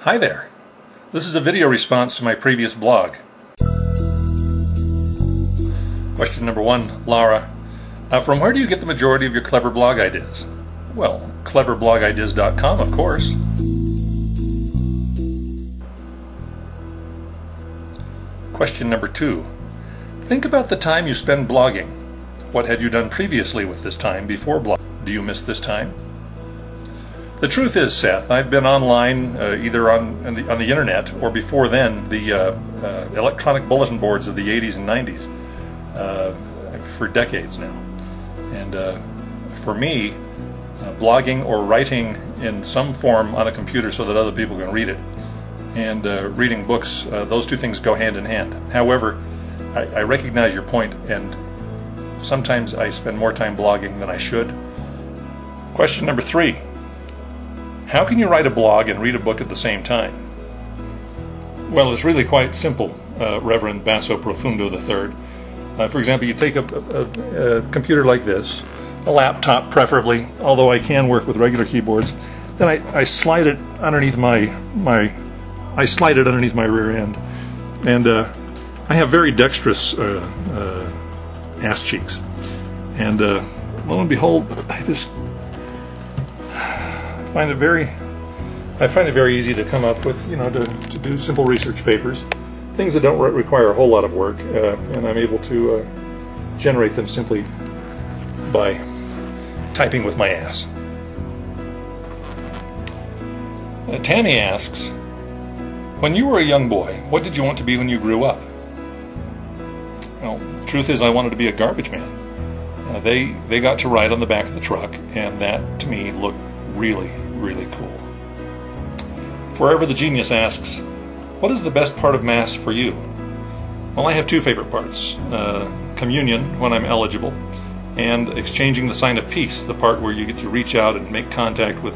Hi there. This is a video response to my previous blog. Question number 1, Laura. From where do you get the majority of your clever blog ideas? Well, cleverblogideas.com, of course. Question number 2. Think about the time you spend blogging. What had you done previously with this time before blogging? Do you miss this time? The truth is, Seth, I've been online either on the internet or before then the electronic bulletin boards of the 80s and 90s for decades now. And for me, blogging or writing in some form on a computer so that other people can read it and reading books, those two things go hand in hand. However, I recognize your point, and sometimes I spend more time blogging than I should. Question number 3. How can you write a blog and read a book at the same time? Well, it's really quite simple, Reverend Basso Profundo III. For example, you take a computer like this, a laptop preferably, although I can work with regular keyboards. Then I slide it underneath my rear end, and I have very dexterous ass cheeks. And lo and behold, I find it very easy to come up with, to do simple research papers, things that don't require a whole lot of work, and I'm able to generate them simply by typing with my ass. Tammy asks, when you were a young boy, what did you want to be when you grew up? Well, the truth is I wanted to be a garbage man. They got to ride on the back of the truck, and that to me looked really cool. Forever the Genius asks, what is the best part of Mass for you? Well, I have two favorite parts. Communion, when I'm eligible, and exchanging the sign of peace, the part where you get to reach out and make contact with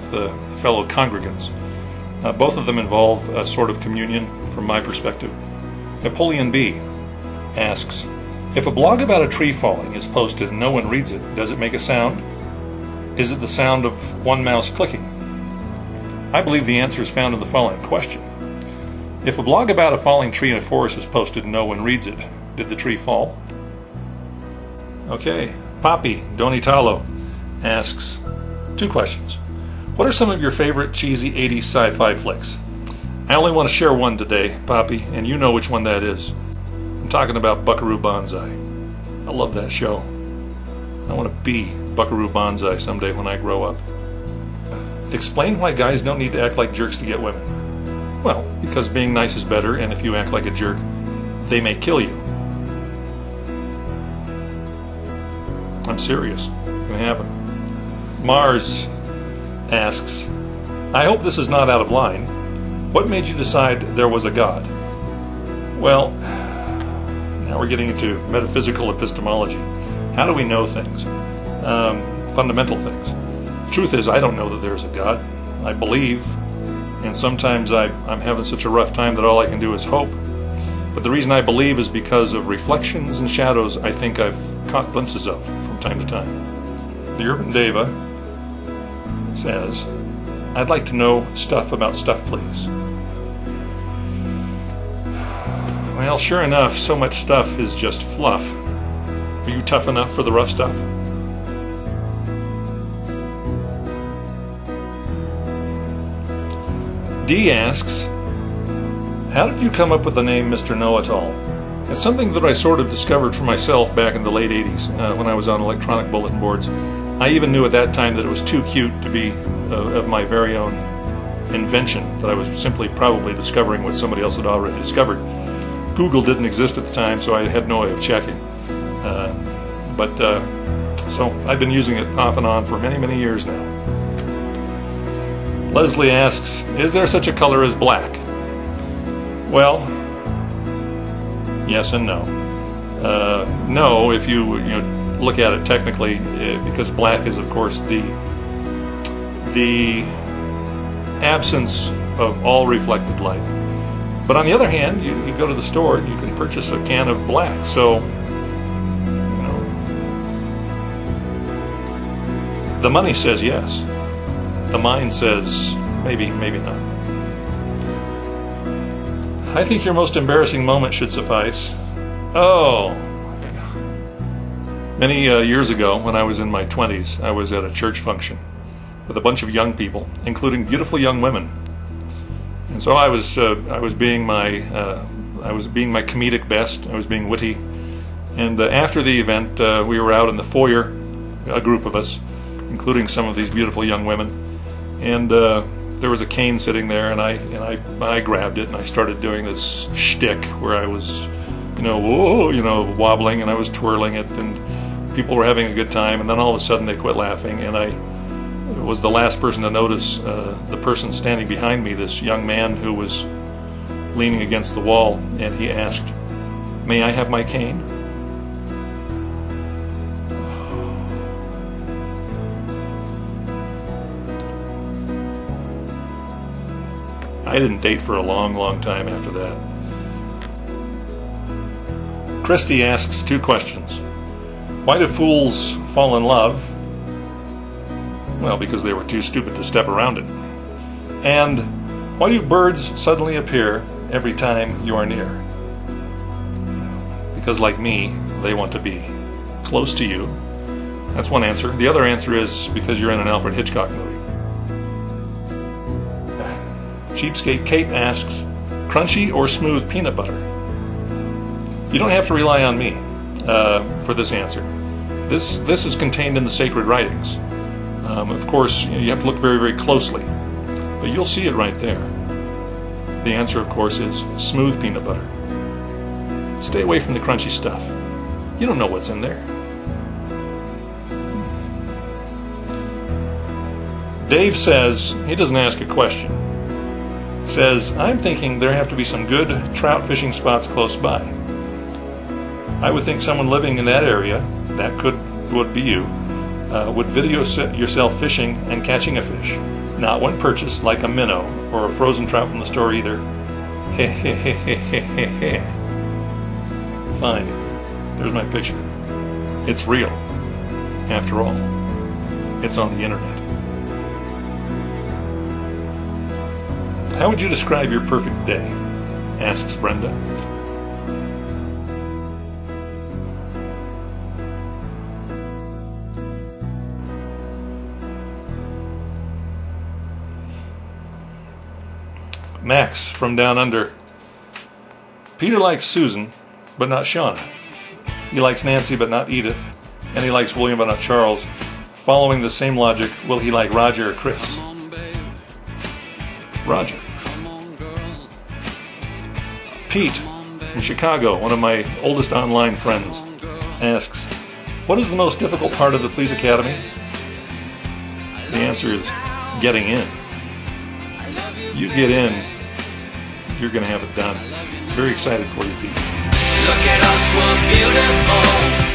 fellow congregants. Both of them involve a sort of communion from my perspective. Napoleon B. asks, if a blog about a tree falling is posted and no one reads it, does it make a sound? Is it the sound of one mouse clicking? I believe the answer is found in the following question. If a blog about a falling tree in a forest is posted and no one reads it, did the tree fall? Okay, Poppy Donitalo asks 2 questions. What are some of your favorite cheesy 80s sci-fi flicks? I only want to share one today, Poppy, and you know which one that is. I'm talking about Buckaroo Banzai. I love that show. I want to be Buckaroo Banzai someday when I grow up. Explain why guys don't need to act like jerks to get women. Well, because being nice is better, and if you act like a jerk, they may kill you. I'm serious. It's going to happen. Mars asks, I hope this is not out of line. What made you decide there was a God? Well, now we're getting into metaphysical epistemology. How do we know things? Fundamental things. The truth is, I don't know that there's a God. I believe, and sometimes I'm having such a rough time that all I can do is hope. But the reason I believe is because of reflections and shadows I think I've caught glimpses of from time to time. The Urban Deva says, I'd like to know stuff about stuff, please. Well, sure enough, so much stuff is just fluff. Are you tough enough for the rough stuff? D asks, how did you come up with the name Mr. Know-It-All? It's something that I sort of discovered for myself back in the late 80s when I was on electronic bulletin boards. I even knew at that time that it was too cute to be of my very own invention, that I was simply probably discovering what somebody else had already discovered. Google didn't exist at the time, so I had no way of checking. So I've been using it off and on for many years now. Leslie asks, is there such a color as black? Well, yes and no. No, if you look at it technically, because black is, of course, the absence of all reflected light. But on the other hand, you go to the store and you can purchase a can of black. So, the money says yes. The mind says maybe, maybe not. I think your most embarrassing moment should suffice. Oh, many years ago, when I was in my 20s, I was at a church function with a bunch of young people, including beautiful young women. And so I was being my comedic best. I was being witty. And after the event, we were out in the foyer, a group of us, including some of these beautiful young women. And there was a cane sitting there, and I grabbed it and I started doing this shtick where I was, wobbling, and I was twirling it, and people were having a good time. And then all of a sudden they quit laughing, and I was the last person to notice the person standing behind me, this young man who was leaning against the wall, and he asked, "May I have my cane?" I didn't date for a long, long time after that. Christy asks 2 questions. Why do fools fall in love? Well, because they were too stupid to step around it. And why do birds suddenly appear every time you are near? Because, like me, they want to be close to you. That's one answer. The other answer is because you're in an Alfred Hitchcock movie. Cheapskate Kate asks, crunchy or smooth peanut butter? You don't have to rely on me for this answer. This is contained in the sacred writings. Of course, you have to look very, very closely, but you'll see it right there. The answer, of course, is smooth peanut butter. Stay away from the crunchy stuff. You don't know what's in there. Dave says, he doesn't ask a question. Says, I'm thinking there have to be some good trout fishing spots close by. I would think someone living in that area, that would be you, would video yourself fishing and catching a fish. Not one purchased like a minnow or a frozen trout from the store either. Heh heh heh heh heh heh. Fine. There's my picture. It's real. After all, it's on the internet. How would you describe your perfect day? Asks Brenda. Max from Down Under. Peter likes Susan, but not Shauna. He likes Nancy, but not Edith. And he likes William, but not Charles. Following the same logic, will he like Roger or Chris? Roger. Pete from Chicago, one of my oldest online friends, asks, what is the most difficult part of the Police Academy? The answer is getting in. You get in, you're going to have it done. Very excited for you, Pete. Look at us, we're beautiful.